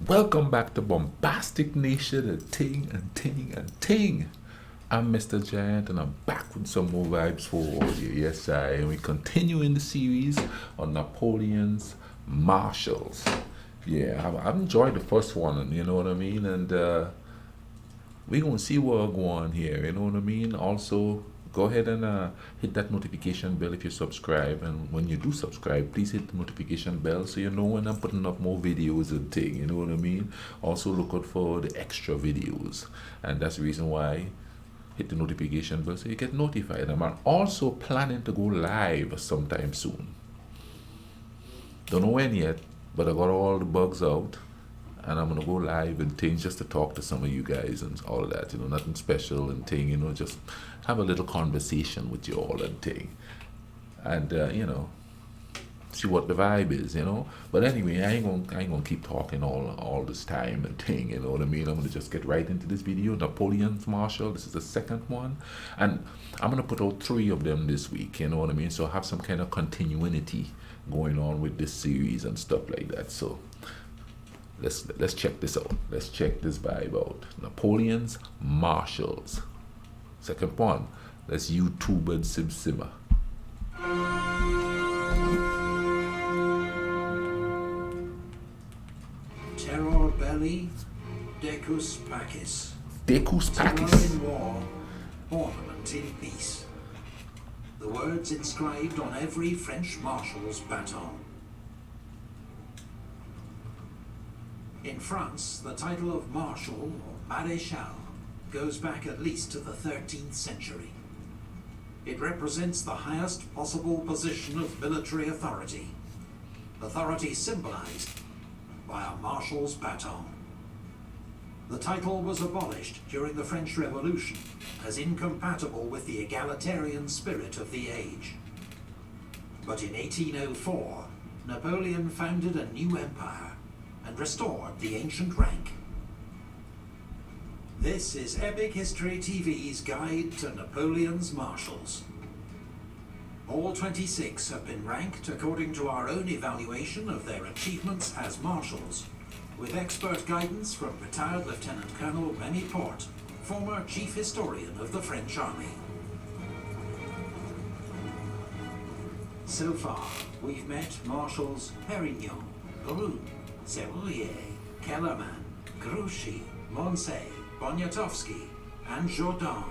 Welcome back to Bombastic Nation and Ting and Ting and Ting. I'm Mr. Giant and I'm back with some more vibes for all you. Yes, and we continue in the series on Napoleon's Marshals. Yeah, I've enjoyed the first one, you know what I mean? And we're going to see what go on here, you know what I mean? Also, go ahead and hit that notification bell if you subscribe. And when you do subscribe, please hit the notification bell so you know when I'm putting up more videos and things, you know what I mean? Also, look out for the extra videos. And that's the reason why hit the notification bell so you get notified. I'm also planning to go live sometime soon. Don't know when yet, but I got all the bugs out and I'm gonna go live and things just to talk to some of you guys and all of that, you know, nothing special and thing, you know, just have a little conversation with you all and thing. And you know, see what the vibe is, you know. But anyway, I ain't gonna keep talking all this time and thing, you know what I mean? I'm gonna just get right into this video. Napoleon's Marshal, this is the second one. And I'm gonna put out 3 of them this week, you know what I mean? So I have some kind of continuity going on with this series and stuff like that. So let's check this out. Let's check this vibe out. Napoleon's Marshals. Second one. Let's YouTube and simmer. Terror belli, decus pacis. Decus Terror pacis. in war, ornament in peace. The words inscribed on every French marshal's baton. In France, the title of Marshal or Maréchal goes back at least to the 13th century. It represents the highest possible position of military authority. Authority symbolized by a marshal's baton. The title was abolished during the French Revolution as incompatible with the egalitarian spirit of the age. But in 1804, Napoleon founded a new empire and restored the ancient rank. This is Epic History TV's guide to Napoleon's Marshals. All 26 have been ranked according to our own evaluation of their achievements as marshals, with expert guidance from retired Lieutenant Colonel Remy Porte, former chief historian of the French Army. So far, we've met Marshals Perignon, Brune, Serrurier, Kellerman, Grouchy, Moncey, Poniatowski, and Jourdan.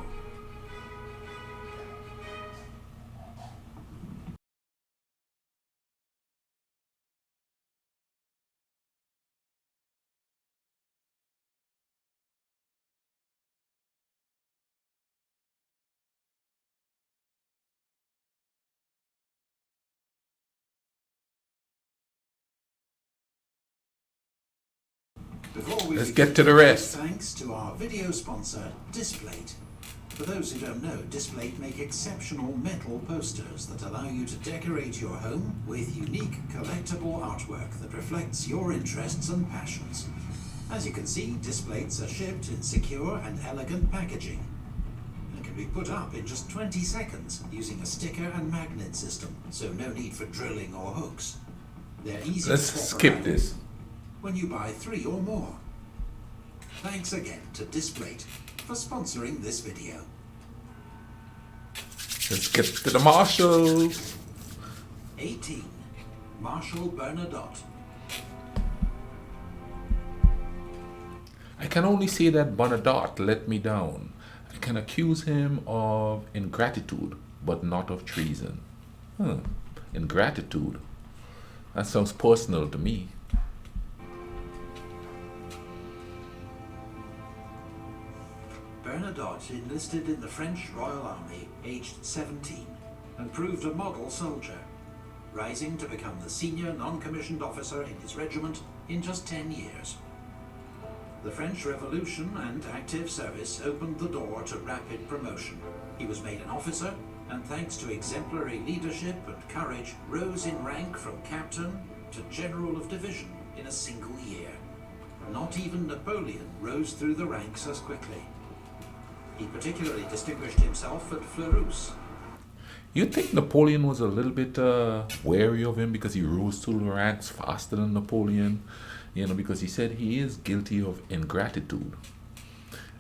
Let's get to the rest. Thanks to our video sponsor, Displate. For those who don't know, Displate make exceptional metal posters that allow you to decorate your home with unique collectible artwork that reflects your interests and passions. As you can see, Displates are shipped in secure and elegant packaging and can be put up in just 20 seconds using a sticker and magnet system, so no need for drilling or hooks. They're easy Let's to swap skip around this. when you buy 3 or more. Thanks again to Displate for sponsoring this video. Let's get to the Marshals. 18. Marshal Bernadotte. I can only say that Bernadotte let me down. I can accuse him of ingratitude, but not of treason. Ingratitude. That sounds personal to me. Bernadotte enlisted in the French Royal Army aged 17 and proved a model soldier, rising to become the senior non-commissioned officer in his regiment in just 10 years. The French Revolution and active service opened the door to rapid promotion. He was made an officer and, thanks to exemplary leadership and courage, rose in rank from captain to general of division in a single year. Not even Napoleon rose through the ranks as quickly. He particularly distinguished himself at Fleurus. You think Napoleon was a little bit wary of him because he rose through the ranks faster than Napoleon? because he said he is guilty of ingratitude.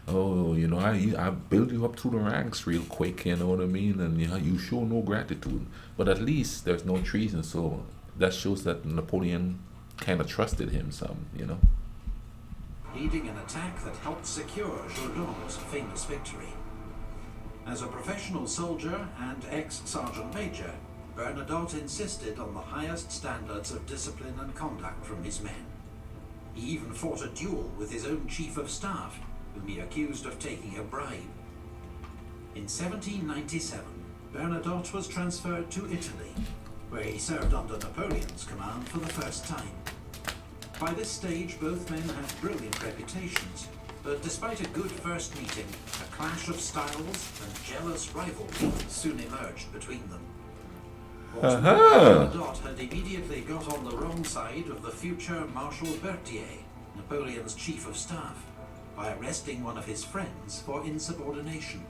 Oh, I build you up through the ranks real quick, you know what I mean? And you show no gratitude. But at least there's no treason, so that shows that Napoleon kind of trusted him some. Leading an attack that helped secure Jourdan's famous victory. As a professional soldier and ex-sergeant major, Bernadotte insisted on the highest standards of discipline and conduct from his men. He even fought a duel with his own chief of staff, whom he accused of taking a bribe. In 1797, Bernadotte was transferred to Italy, where he served under Napoleon's command for the first time. By this stage, both men had brilliant reputations, but despite a good first meeting, a clash of styles and jealous rivalry soon emerged between them. Bernadotte had immediately got on the wrong side of the future Marshal Berthier, Napoleon's chief of staff, by arresting one of his friends for insubordination.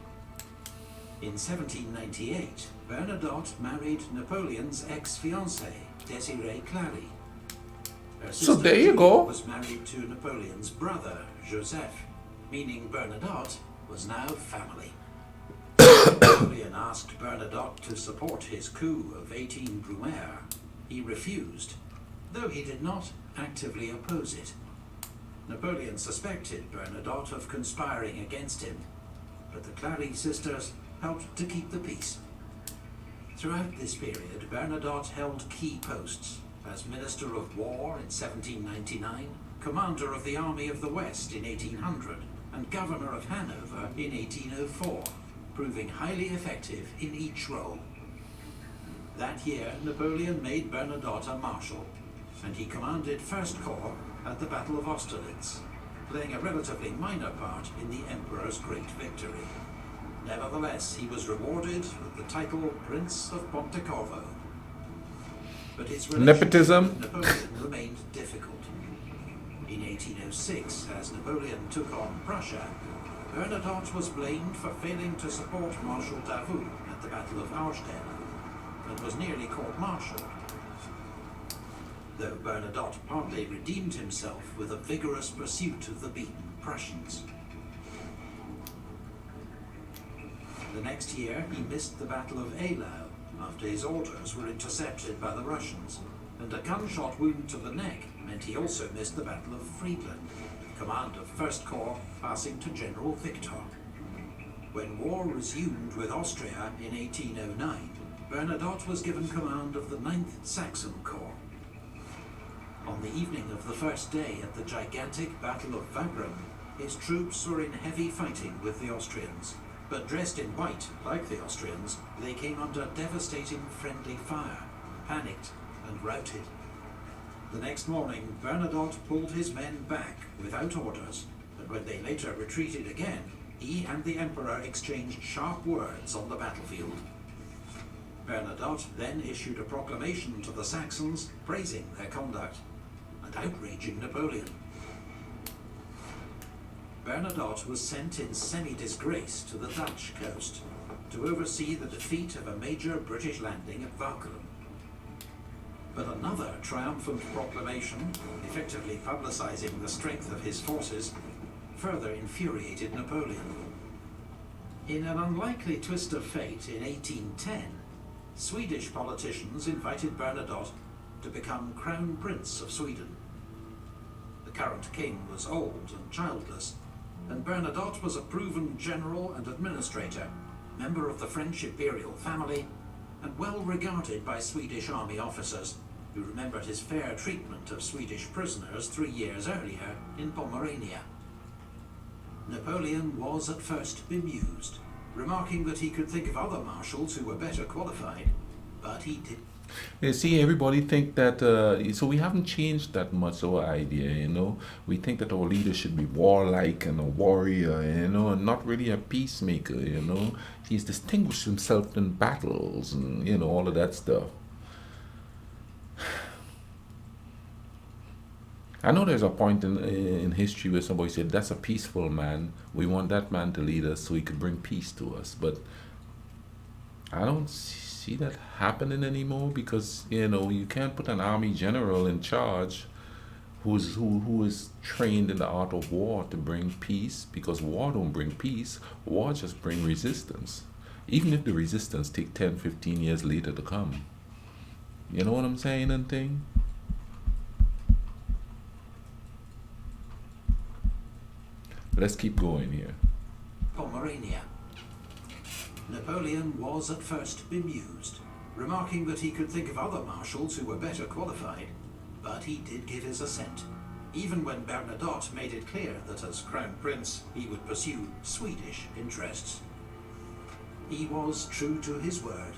In 1798, Bernadotte married Napoleon's ex-fiancée, Désirée Clary. Her So sister there you Julie go. was married to Napoleon's brother, Joseph, meaning Bernadotte was now family. Napoleon asked Bernadotte to support his coup of 18 Brumaire. He refused, though he did not actively oppose it. Napoleon suspected Bernadotte of conspiring against him, but the Clary sisters helped to keep the peace. Throughout this period, Bernadotte held key posts as Minister of War in 1799, Commander of the Army of the West in 1800, and Governor of Hanover in 1804, proving highly effective in each role. That year, Napoleon made Bernadotte a marshal, and he commanded First Corps at the Battle of Austerlitz, playing a relatively minor part in the Emperor's great victory. Nevertheless, he was rewarded with the title Prince of Pontecorvo. But his relationship Nepotism. with Napoleon remained difficult. In 1806, as Napoleon took on Prussia, Bernadotte was blamed for failing to support Marshal Davout at the Battle of Austerlitz, and was nearly court-martialed. Though Bernadotte partly redeemed himself with a vigorous pursuit of the beaten Prussians. The next year, he missed the Battle of Eylau after his orders were intercepted by the Russians, and a gunshot wound to the neck meant he also missed the Battle of Friedland, command of First Corps passing to General Victor. When war resumed with Austria in 1809, Bernadotte was given command of the 9th Saxon Corps. On the evening of the first day at the gigantic Battle of Wagram, his troops were in heavy fighting with the Austrians, but dressed in white, like the Austrians, they came under devastating friendly fire, panicked and routed. The next morning, Bernadotte pulled his men back without orders, and when they later retreated again, he and the Emperor exchanged sharp words on the battlefield. Bernadotte then issued a proclamation to the Saxons praising their conduct and outraging Napoleon. Bernadotte was sent in semi-disgrace to the Dutch coast to oversee the defeat of a major British landing at Wagram. But another triumphant proclamation, effectively publicizing the strength of his forces, further infuriated Napoleon. In an unlikely twist of fate in 1810, Swedish politicians invited Bernadotte to become Crown Prince of Sweden. The current king was old and childless, and Bernadotte was a proven general and administrator, member of the French imperial family, and well regarded by Swedish army officers, who remembered his fair treatment of Swedish prisoners 3 years earlier in Pomerania. Napoleon was at first bemused, remarking that he could think of other marshals who were better qualified, but he did. You see, everybody think that, so we haven't changed that much our idea. We think that our leader should be warlike and a warrior, and not really a peacemaker. He's distinguished himself in battles and, all of that stuff. I know there's a point in history where somebody said, that's a peaceful man. We want that man to lead us so he could bring peace to us. But I don't see that happening anymore because, you can't put an army general in charge who is trained in the art of war to bring peace, because war don't bring peace, war just bring resistance. Even if the resistance take 10, 15 years later to come. You know what I'm saying and thing? Let's keep going here. Pomerania. Napoleon was at first bemused, remarking that he could think of other marshals who were better qualified, but he did give his assent, even when Bernadotte made it clear that as Crown Prince he would pursue Swedish interests. He was true to his word.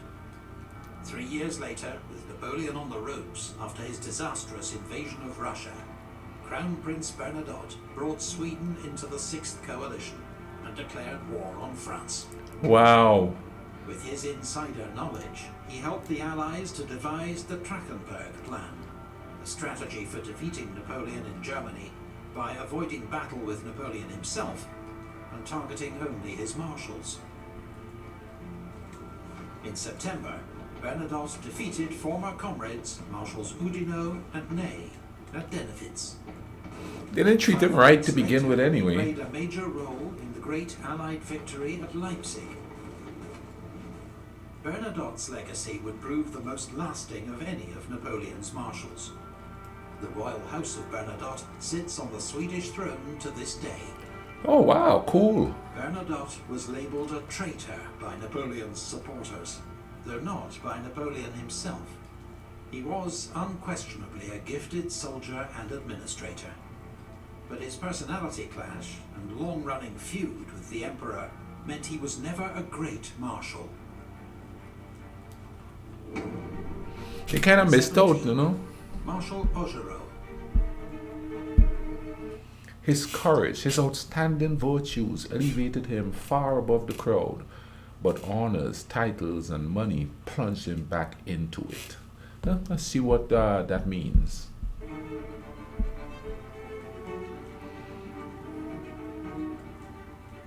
3 years later, with Napoleon on the ropes after his disastrous invasion of Russia, Crown Prince Bernadotte brought Sweden into the Sixth Coalition and declared war on France. Wow. With his insider knowledge, he helped the Allies to devise the Trachenberg Plan, a strategy for defeating Napoleon in Germany by avoiding battle with Napoleon himself and targeting only his marshals. In September, Bernadotte defeated former comrades Marshals Augereau and Ney at Dennewitz. They didn't treat him right to begin with anyway. He played a major role in the great Allied victory at Leipzig. Bernadotte's legacy would prove the most lasting of any of Napoleon's marshals. The royal house of Bernadotte sits on the Swedish throne to this day. Oh wow, cool. Bernadotte was labelled a traitor by Napoleon's supporters, though not by Napoleon himself. He was unquestionably a gifted soldier and administrator, but his personality clash and long-running feud with the Emperor meant he was never a great marshal. They kind of missed out, you know. Marshal Augereau. His courage, his outstanding virtues elevated him far above the crowd, but honors, titles, and money plunged him back into it. Now, let's see what that means.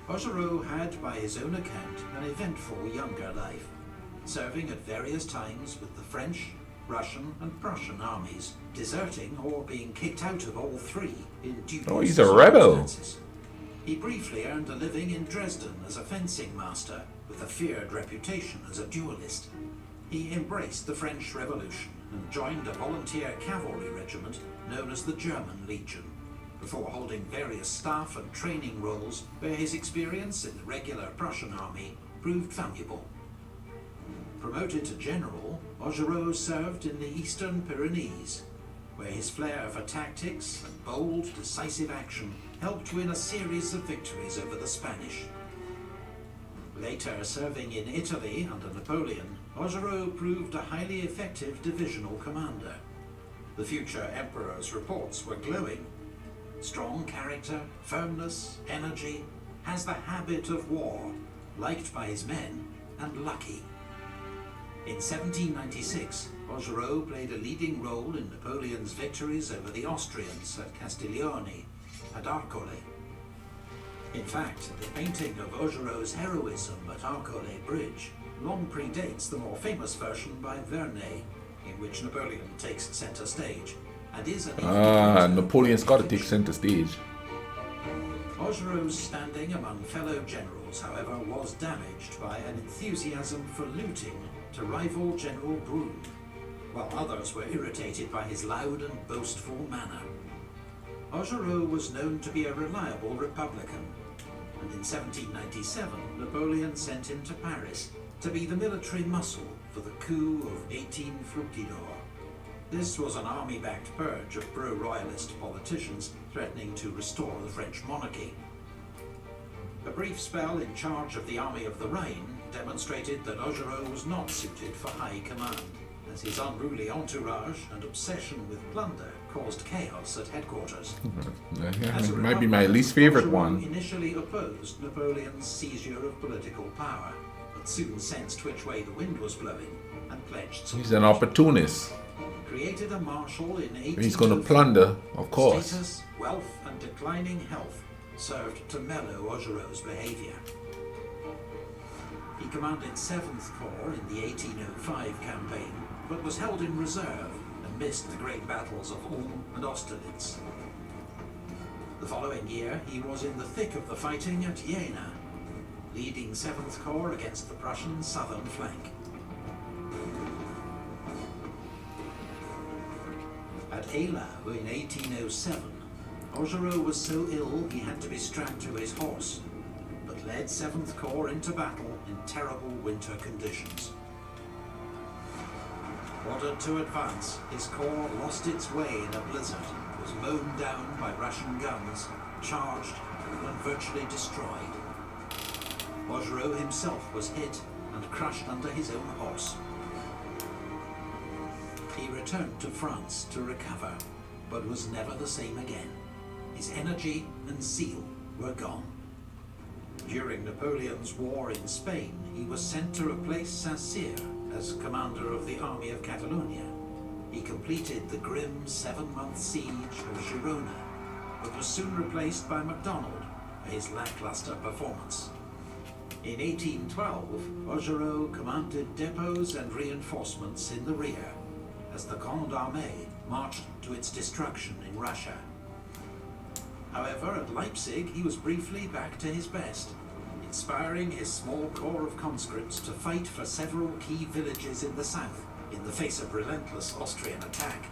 Augereau had, by his own account, an eventful younger life, serving at various times with the French, Russian and Prussian armies, deserting or being kicked out of all three in dubious Oh, he's a rebel. circumstances. He briefly earned a living in Dresden as a fencing master, with a feared reputation as a duelist. He embraced the French Revolution and joined a volunteer cavalry regiment known as the German Legion, before holding various staff and training roles where his experience in the regular Prussian army proved valuable. Promoted to general, Augereau served in the Eastern Pyrenees, where his flair for tactics and bold, decisive action helped win a series of victories over the Spanish. Later serving in Italy under Napoleon, Augereau proved a highly effective divisional commander. The future emperor's reports were glowing. Strong character, firmness, energy, has the habit of war, liked by his men, and lucky. In 1796, Augereau played a leading role in Napoleon's victories over the Austrians at Castiglione and Arcole. In fact, the painting of Augereau's heroism at Arcole Bridge long predates the more famous version by Vernet, in which Napoleon takes center stage, and is an Napoleon's got to take center stage. Augereau's standing among fellow generals, however, was damaged by an enthusiasm for looting to rival General Brune, while others were irritated by his loud and boastful manner. Augereau was known to be a reliable Republican, and in 1797 Napoleon sent him to Paris to be the military muscle for the coup of 18 Fructidor. This was an army-backed purge of pro-royalist politicians threatening to restore the French monarchy. A brief spell in charge of the Army of the Rhine demonstrated that Augereau was not suited for high command, as his unruly entourage and obsession with plunder caused chaos at headquarters. It might be my least favorite Augereau one. initially opposed Napoleon's seizure of political power, but soon sensed which way the wind was blowing and pledged support. He's an opportunist. Created a marshal in 1805. He's going to plunder, of course. Status, wealth, and declining health served to mellow Augereau's behavior. He commanded 7th Corps in the 1805 campaign, but was held in reserve and missed the great battles of Ulm and Austerlitz. The following year, he was in the thick of the fighting at Jena, leading 7th Corps against the Prussian southern flank. At Eylau in 1807, Augereau was so ill he had to be strapped to his horse, but led 7th Corps into battle in terrible winter conditions. Ordered to advance, his corps lost its way in a blizzard, was mown down by Russian guns, charged, and virtually destroyed. Augereau himself was hit and crushed under his own horse. He returned to France to recover, but was never the same again. His energy and zeal were gone. During Napoleon's war in Spain, he was sent to replace Saint-Cyr as commander of the Army of Catalonia. He completed the grim 7-month siege of Girona, but was soon replaced by MacDonald for his lackluster performance. In 1812, Augereau commanded depots and reinforcements in the rear, as the Grande Armée marched to its destruction in Russia. However, at Leipzig he was briefly back to his best, inspiring his small corps of conscripts to fight for several key villages in the south in the face of relentless Austrian attack.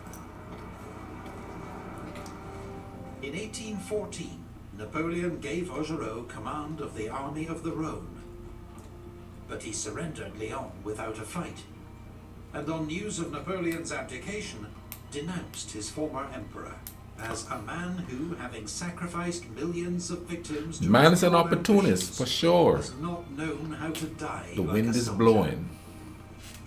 In 1814, Napoleon gave Augereau command of the Army of the Rhone, but he surrendered Lyon without a fight, and on news of Napoleon's abdication, denounced his former emperor as a man who, having sacrificed millions of victims to Man is an his own opportunist, ambitions, for sure. has not known how to die The like wind a is soldier. blowing.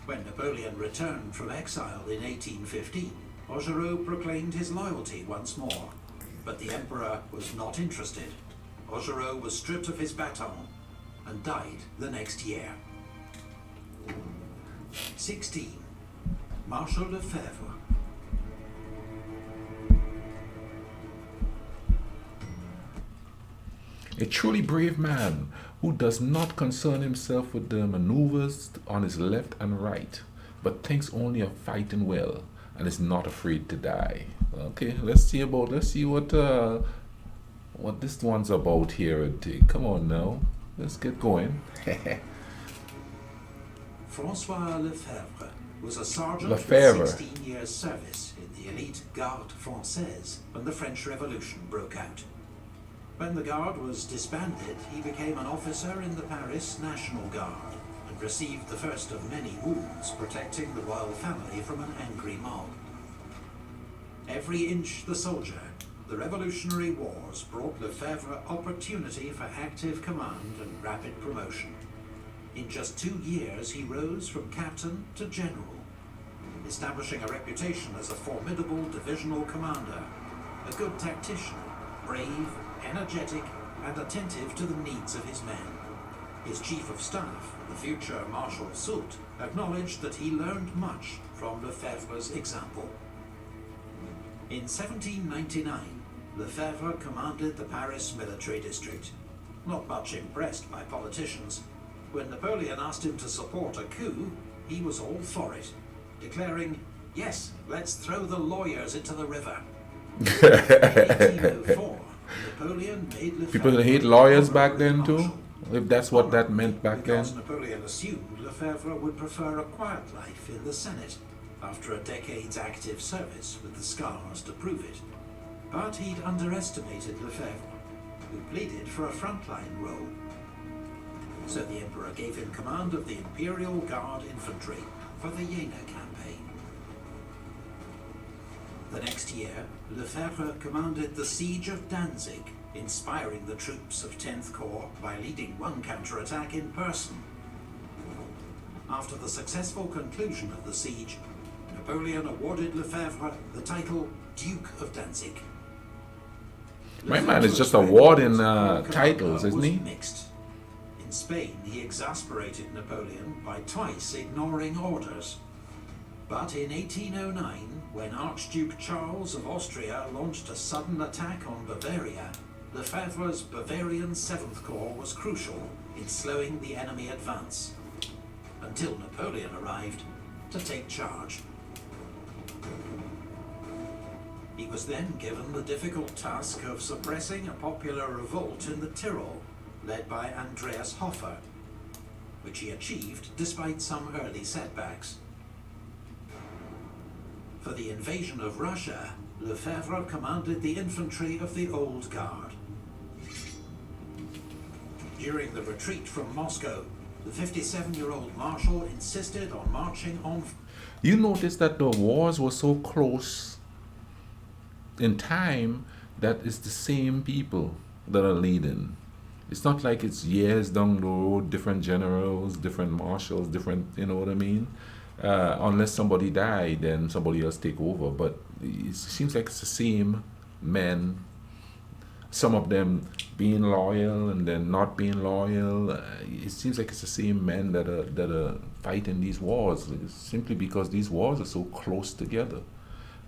When Napoleon returned from exile in 1815, Augereau proclaimed his loyalty once more, but the emperor was not interested. Augereau was stripped of his baton and died the next year. 16. Marshal Lefebvre. A truly brave man who does not concern himself with the maneuvers on his left and right, but thinks only of fighting well and is not afraid to die. Okay, let's see what this one's about here. Come on now, let's get going. François Lefebvre was a sergeant Lefebvre. with 16 years' service in the elite Garde Française when the French Revolution broke out. When the Guard was disbanded, he became an officer in the Paris National Guard and received the first of many wounds protecting the royal family from an angry mob. Every inch the soldier, the Revolutionary Wars brought Lefebvre opportunity for active command and rapid promotion. In just 2 years, he rose from captain to general, establishing a reputation as a formidable divisional commander, a good tactician, brave, energetic, and attentive to the needs of his men. His chief of staff, the future Marshal Soult, acknowledged that he learned much from Lefebvre's example. In 1799, Lefebvre commanded the Paris military district. Not much impressed by politicians, when Napoleon asked him to support a coup, he was all for it, declaring, "Yes, let's throw the lawyers into the river." In 1804, Napoleon made Lefebvre People hate lawyers back honorary then too, marshal. if that's what that meant back then. Because Napoleon assumed Lefebvre would prefer a quiet life in the Senate after a decade's active service with the scars to prove it. But he'd underestimated Lefebvre, who pleaded for a frontline role. So the emperor gave him command of the Imperial Guard Infantry for the Jena campaign. The next year, Lefebvre commanded the siege of Danzig, inspiring the troops of 10th Corps by leading one counterattack in person. After the successful conclusion of the siege, Napoleon awarded Lefebvre the title Duke of Danzig. My man is just Lefebvre's awarding record as titles, isn't was he? mixed. In Spain, he exasperated Napoleon by twice ignoring orders. But in 1809, when Archduke Charles of Austria launched a sudden attack on Bavaria, Lefebvre's Bavarian 7th Corps was crucial in slowing the enemy advance, until Napoleon arrived to take charge. He was then given the difficult task of suppressing a popular revolt in the Tyrol, led by Andreas Hofer, which he achieved despite some early setbacks. For the invasion of Russia, Lefebvre commanded the infantry of the Old Guard. During the retreat from Moscow, the 57-year-old Marshal insisted on marching on. You notice that the wars were so close in time that it's the same people that are leading. It's not like it's years down the road, different generals, different marshals, different, you know what I mean? Unless somebody died, then somebody else take over. But it seems like it's the same men, some of them being loyal and then not being loyal. It seems like it's the same men that are fighting these wars, simply because these wars are so close together.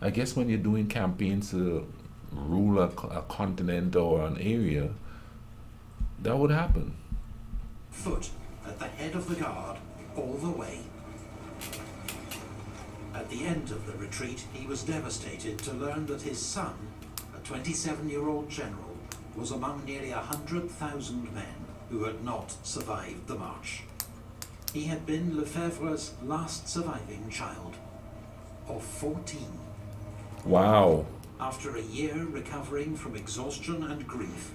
I guess when you're doing campaigns to rule a continent or an area, that would happen. Foot at the head of the guard all the way. At the end of the retreat, he was devastated to learn that his son, a 27-year-old general, was among nearly 100,000 men who had not survived the march. He had been Lefebvre's last surviving child, of 14. Wow. After a year recovering from exhaustion and grief,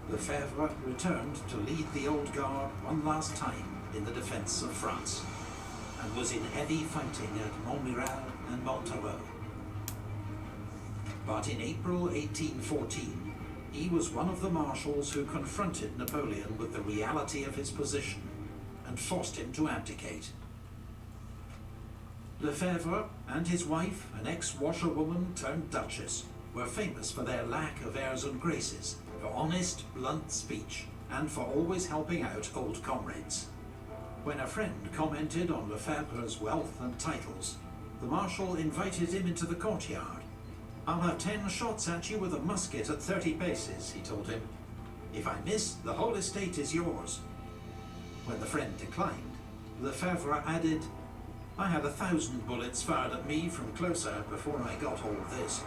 Lefebvre returned to lead the Old Guard one last time in the defense of France, and was in heavy fighting at Montmirail and Montereau. But in April 1814, he was one of the marshals who confronted Napoleon with the reality of his position and forced him to abdicate. Lefebvre and his wife, an ex-washerwoman turned duchess, were famous for their lack of airs and graces, for honest, blunt speech, and for always helping out old comrades. When a friend commented on Lefebvre's wealth and titles, the Marshal invited him into the courtyard. "I'll have 10 shots at you with a musket at 30 paces, he told him. "If I miss, the whole estate is yours." When the friend declined, Lefebvre added, "I had 1,000 bullets fired at me from closer before I got all of this."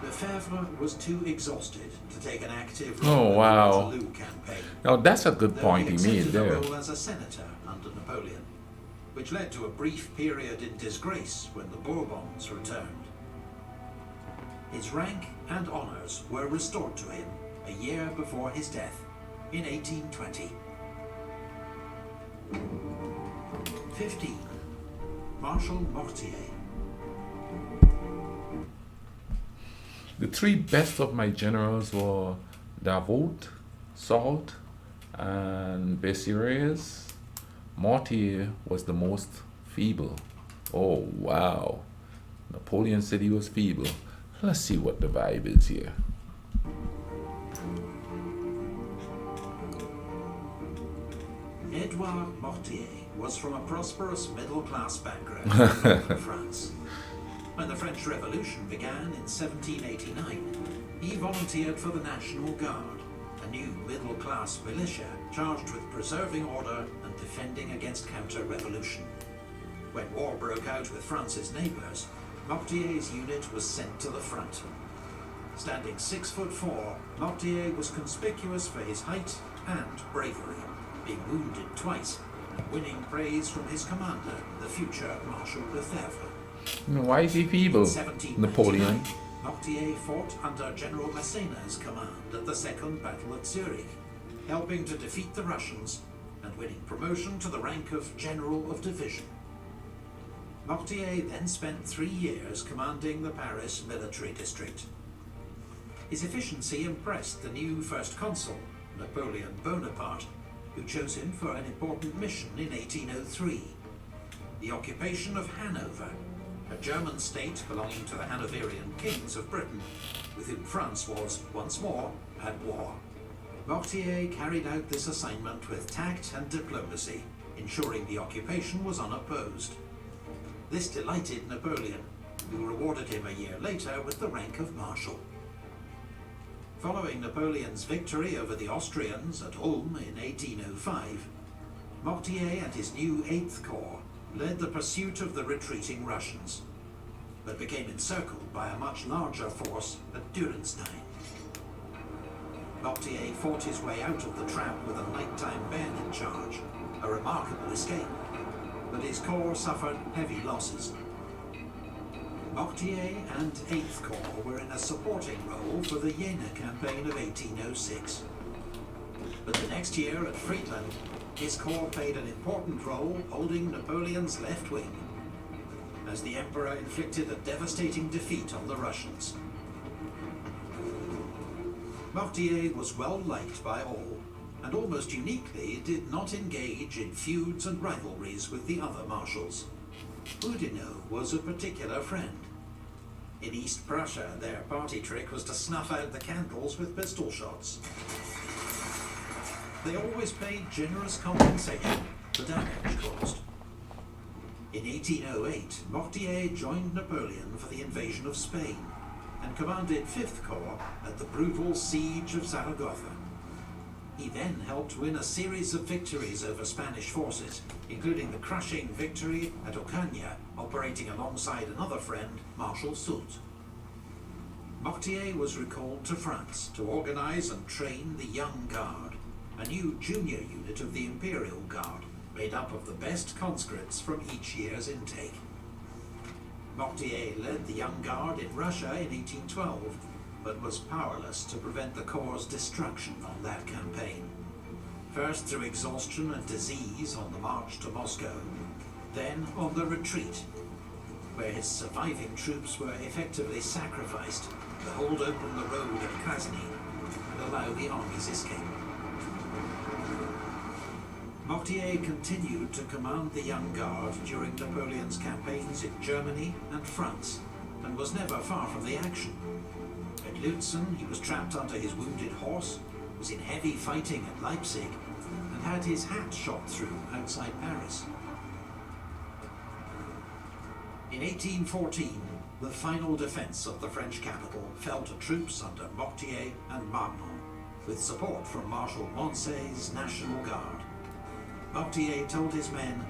Lefebvre was too exhausted to take an active role in the Waterloo campaign. Now that's a good point he made there. A role as a senator under Napoleon, which led to a brief period in disgrace when the Bourbons returned. His rank and honours were restored to him a year before his death in 1820. 15. Marshal Mortier. The three best of my generals were Davout, Soult, and Bessieres. Mortier was the most feeble. Oh wow. Napoleon said he was feeble. Let's see what the vibe is here. Edouard Mortier was from a prosperous middle-class background in France. When the French Revolution began in 1789, he volunteered for the National Guard, a new middle-class militia charged with preserving order and defending against counter-revolution. When war broke out with France's neighbours, Mortier's unit was sent to the front. Standing 6'4", Mortier was conspicuous for his height and bravery, being wounded twice and winning praise from his commander, the future Marshal Lefebvre. Why is he feeble, Napoleon? Mortier fought under General Massena's command at the Second Battle at Zurich, helping to defeat the Russians and winning promotion to the rank of General of Division. Mortier then spent 3 years commanding the Paris military district. His efficiency impressed the new First Consul, Napoleon Bonaparte, who chose him for an important mission in 1803, the occupation of Hanover, a German state belonging to the Hanoverian kings of Britain, with whom France was, once more, at war. Mortier carried out this assignment with tact and diplomacy, ensuring the occupation was unopposed. This delighted Napoleon, who rewarded him a year later with the rank of Marshal. Following Napoleon's victory over the Austrians at Ulm in 1805, Mortier and his new 8th Corps led the pursuit of the retreating Russians. but became encircled by a much larger force at Durenstein. Mortier fought his way out of the trap with a nighttime Ben in charge, a remarkable escape, but his corps suffered heavy losses. Mortier and 8th Corps were in a supporting role for the Jena campaign of 1806. But the next year at Friedland, his corps played an important role holding Napoleon's left wing, as the Emperor inflicted a devastating defeat on the Russians. Mortier was well liked by all, and almost uniquely did not engage in feuds and rivalries with the other marshals. Oudinot was a particular friend. In East Prussia, their party trick was to snuff out the candles with pistol shots. They always paid generous compensation for damage caused. In 1808, Mortier joined Napoleon for the invasion of Spain and commanded 5th Corps at the brutal siege of Zaragoza. He then helped win a series of victories over Spanish forces, including the crushing victory at Ocaña, operating alongside another friend, Marshal Soult. Mortier was recalled to France to organize and train the Young Guard, a new junior unit of the Imperial Guard, made up of the best conscripts from each year's intake. Mortier led the Young Guard in Russia in 1812, but was powerless to prevent the Corps' destruction on that campaign. First through exhaustion and disease on the march to Moscow, then on the retreat, where his surviving troops were effectively sacrificed to hold open the road at Krasny and allow the army's escape. Mortier continued to command the Young Guard during Napoleon's campaigns in Germany and France, and was never far from the action. At Lutzen, he was trapped under his wounded horse, was in heavy fighting at Leipzig, and had his hat shot through outside Paris. In 1814, the final defense of the French capital fell to troops under Motier and Marmont, with support from Marshal Moncey's National Guard. Mortier told his men,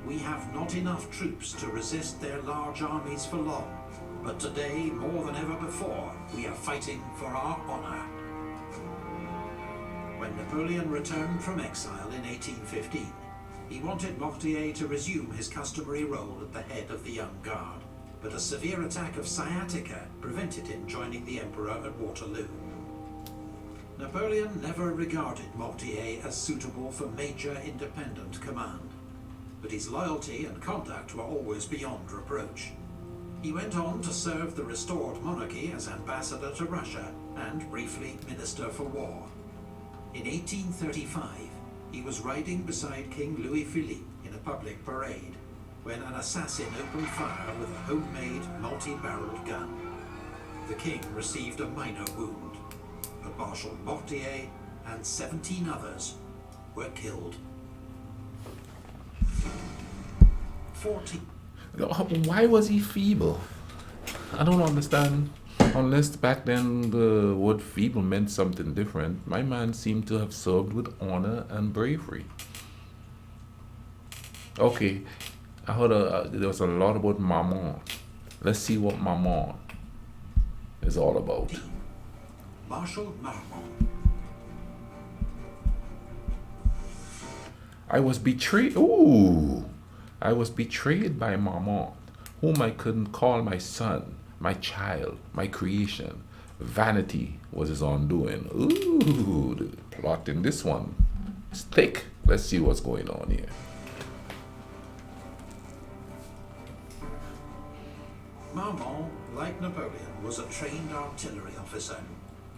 "We have not enough troops to resist their large armies for long, but today, more than ever before, we are fighting for our honor." When Napoleon returned from exile in 1815, he wanted Mortier to resume his customary role at the head of the Young Guard, but a severe attack of sciatica prevented him joining the Emperor at Waterloo. Napoleon never regarded Mortier as suitable for major independent command, but his loyalty and conduct were always beyond reproach. He went on to serve the restored monarchy as ambassador to Russia and briefly minister for war. In 1835, he was riding beside King Louis-Philippe in a public parade when an assassin opened fire with a homemade multi-barreled gun. The king received a minor wound, but Marshal Mortier and 17 others were killed. 40. Why was he feeble? I don't understand. Unless back then the word feeble meant something different. My man seemed to have served with honor and bravery. Okay, I heard there was a lot about Marmont. Let's see what Marmont is all about. Marshal Marmont. I was betrayed. Ooh! I was betrayed by Marmont, whom I couldn't call my son, my child, my creation. Vanity was his undoing. Ooh, the plot in this one is thick. Let's see what's going on here. Marmont, like Napoleon, was a trained artillery officer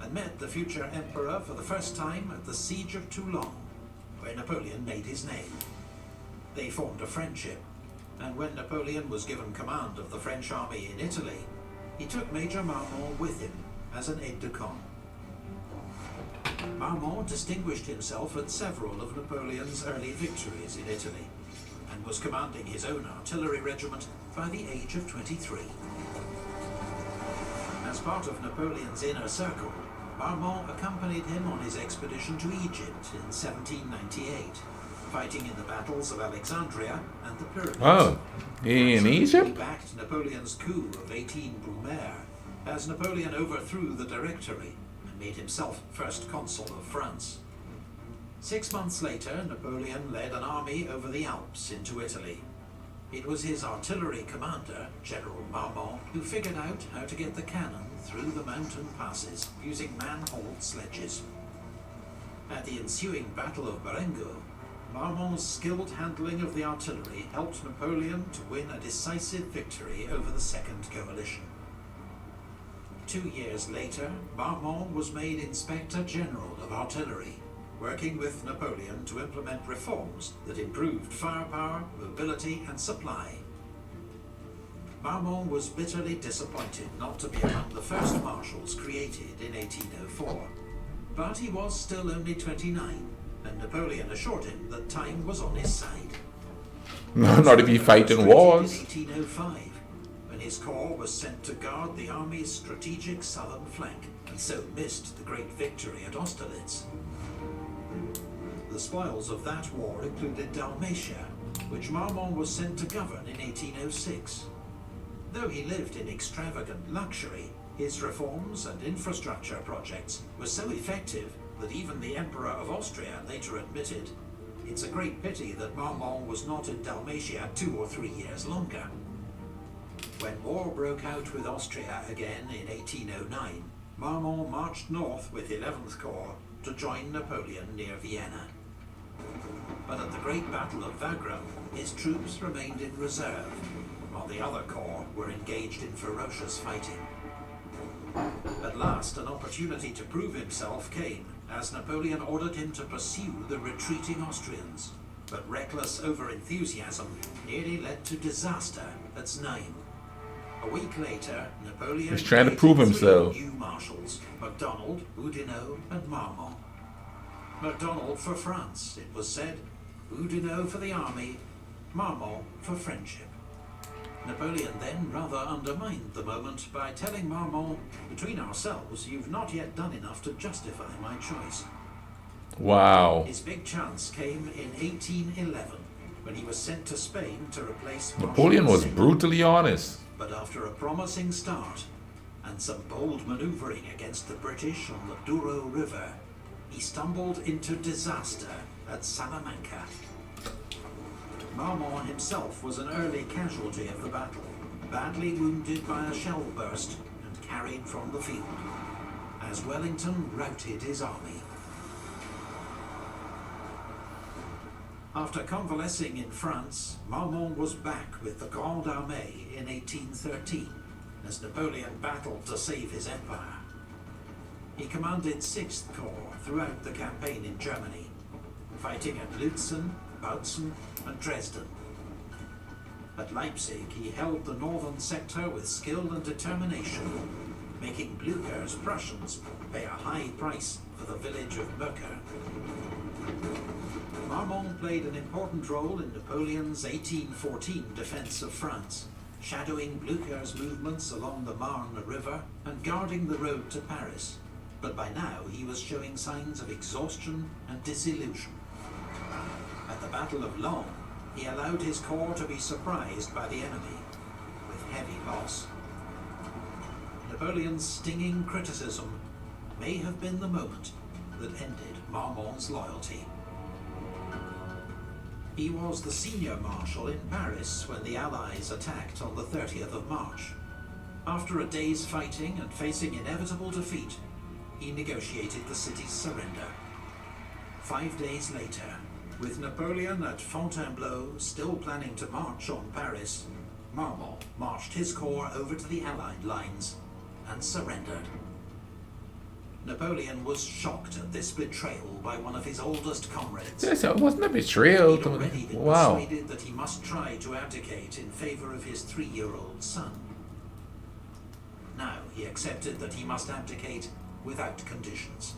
and met the future emperor for the first time at the Siege of Toulon, where Napoleon made his name. They formed a friendship, and when Napoleon was given command of the French army in Italy, he took Major Marmont with him as an aide-de-camp. Marmont distinguished himself at several of Napoleon's early victories in Italy, and was commanding his own artillery regiment by the age of 23. As part of Napoleon's inner circle, Marmont accompanied him on his expedition to Egypt in 1798, fighting in the battles of Alexandria and the Pyramids. Oh, in He Egypt? backed Napoleon's coup of 18 Brumaire, as Napoleon overthrew the Directory and made himself first consul of France. 6 months later, Napoleon led an army over the Alps into Italy. It was his artillery commander, General Marmont, who figured out how to get the cannon through the mountain passes using man-hauled sledges. At the ensuing Battle of Marengo, Marmont's skilled handling of the artillery helped Napoleon to win a decisive victory over the Second Coalition. 2 years later, Marmont was made Inspector General of Artillery, working with Napoleon to implement reforms that improved firepower, mobility, and supply. Marmont was bitterly disappointed not to be among the first marshals created in 1804, but he was still only 29, and Napoleon assured him that time was on his side. No, not if you fight in wars. In 1805, when his corps was sent to guard the army's strategic southern flank, and so missed the great victory at Austerlitz. The spoils of that war included Dalmatia, which Marmont was sent to govern in 1806. Though he lived in extravagant luxury, his reforms and infrastructure projects were so effective that even the Emperor of Austria later admitted, "It's a great pity that Marmont was not in Dalmatia 2 or 3 years longer." When war broke out with Austria again in 1809, Marmont marched north with 11th Corps to join Napoleon near Vienna. But at the Great Battle of Wagram, his troops remained in reserve, while the other corps were engaged in ferocious fighting. At last, an opportunity to prove himself came, as Napoleon ordered him to pursue the retreating Austrians. But reckless overenthusiasm nearly led to disaster at Znaim. A week later, Napoleon He's trying to prove created himself. 3 new marshals, MacDonald, Oudinot, and Marmont. MacDonald for France, it was said, Oudinot for the army, Marmont for friendship. Napoleon then rather undermined the moment by telling Marmont, "Between ourselves, you've not yet done enough to justify my choice." Wow. His big chance came in 1811, when he was sent to Spain to replace Napoleon Marshal was Lefebvre. brutally honest. But after a promising start and some bold maneuvering against the British on the Douro River, he stumbled into disaster at Salamanca. Marmont himself was an early casualty of the battle, badly wounded by a shell burst and carried from the field, as Wellington routed his army. After convalescing in France, Marmont was back with the Grande Armée in 1813, as Napoleon battled to save his empire. He commanded 6th Corps throughout the campaign in Germany, fighting at Lützen, Bautzen, and Dresden. At Leipzig, he held the northern sector with skill and determination, making Blücher's Prussians pay a high price for the village of Möcker. Marmont played an important role in Napoleon's 1814 defense of France, shadowing Blücher's movements along the Marne River and guarding the road to Paris. But by now, he was showing signs of exhaustion and disillusion. At the Battle of Laon, he allowed his corps to be surprised by the enemy, with heavy loss. Napoleon's stinging criticism may have been the moment that ended Marmont's loyalty. He was the senior marshal in Paris when the Allies attacked on the 30th of March. After a day's fighting and facing inevitable defeat, he negotiated the city's surrender. 5 days later, with Napoleon at Fontainebleau still planning to march on Paris, Marmont marched his corps over to the Allied lines and surrendered. Napoleon was shocked at this betrayal by one of his oldest comrades. Yes, it wasn't a betrayal. He'd already been Wow. persuaded that he must try to abdicate in favor of his 3-year-old son. Now he accepted that he must abdicate without conditions.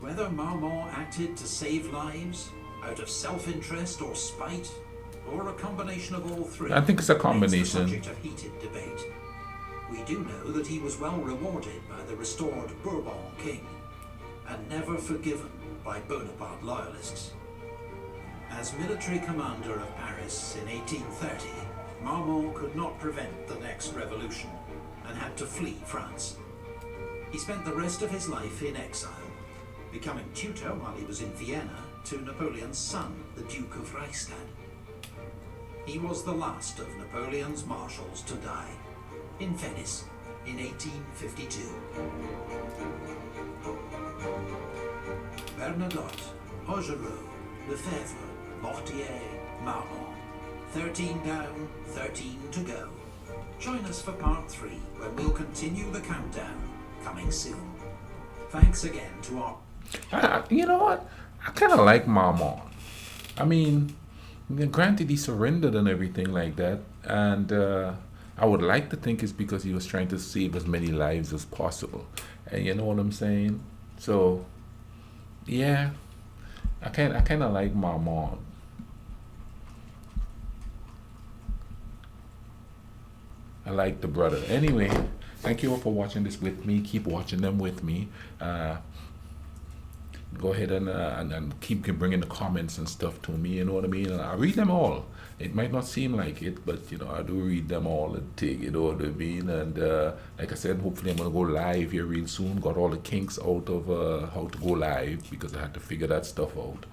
Whether Marmont acted to save lives, out of self-interest or spite, or a combination of all three, I think it's a remains combination. the subject of heated debate. We do know that he was well rewarded by the restored Bourbon king. and never forgiven by Bonaparte loyalists. As military commander of Paris in 1830, Marmont could not prevent the next revolution and had to flee France. He spent the rest of his life in exile, becoming tutor while he was in Vienna to Napoleon's son, the Duke of Reichstadt. He was the last of Napoleon's marshals to die in Venice in 1852. Bernadotte, Augereau, Lefebvre, Mortier, Marmont. 13 down, 13 to go. Join us for part 3, when we'll continue the countdown, coming soon. Thanks again to our... You know what? I kind of like Marmont. I mean, granted he surrendered and everything like that, and I would like to think it's because he was trying to save as many lives as possible. And you know what I'm saying? So, yeah, I kind of like Marmont. I like the brother. Anyway, thank you all for watching this with me. Keep watching them with me. Go ahead and keep bringing the comments and stuff to me. You know what I mean? I read them all. It might not seem like it, but you know I do read them all and take. You know what I mean? And like I said, hopefully I'm gonna go live here real soon. Got all the kinks out of how to go live because I had to figure that stuff out.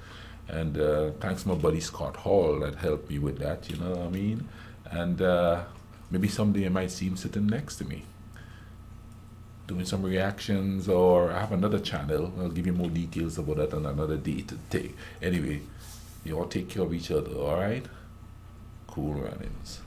And thanks to my buddy Scott Hall that helped me with that. You know what I mean? And maybe someday I might see him sitting next to me, doing some reactions, or I have another channel. I'll give you more details about that on another day today. Anyway, you all take care of each other, alright? Cool runnings.